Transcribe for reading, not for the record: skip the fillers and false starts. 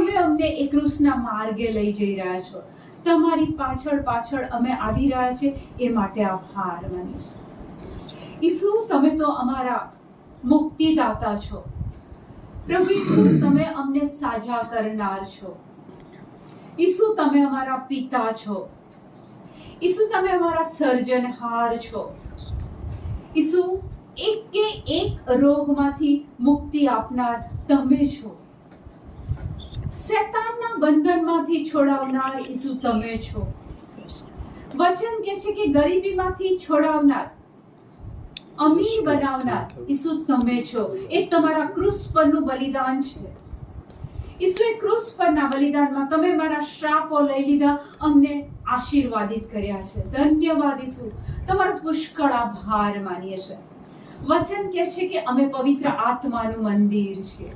તમે અમને એ ક્રૂસના માર્ગે લઈ જઈ રહ્યા છો. તમારી પાછળ પાછળ અમે આવી રહ્યા છે, એ માટે આભાર માનીએ છીએ. ઈસુ, તમે તો અમારા મુક્તિદાતા છો. પ્રભુ ઈસુ, તમે અમને સાજા કરનાર છો. ઈસુ, તમે અમારા પિતા છો. ઈસુ, તમે અમારા સર્જનહાર છો. ઈસુ, એક કે એક રોગમાંથી મુક્તિ આપનાર તમે છો. શૈતાનના બંધનમાંથી છોડાવનાર ઈસુ તમે છો. વચન કહે છે કે ગરીબીમાંથી છોડાવનાર, અમીર બનાવનાર ઈસુ તમે છો. એ તમારા ક્રૂસ પરનું બલિદાન છે. ઈસુ, એ ક્રૂસ પરના બલિદાનમાં તમે મારા શ્રાપો લઈ લીધા, અમને આશીર્વાદિત કર્યા છે. ધન્યવાદ ઈસુ, તમારો પુષ્કળ આભાર માનીએ છીએ. વચન કહે છે કે અમે પવિત્ર આત્માનું મંદિર છીએ.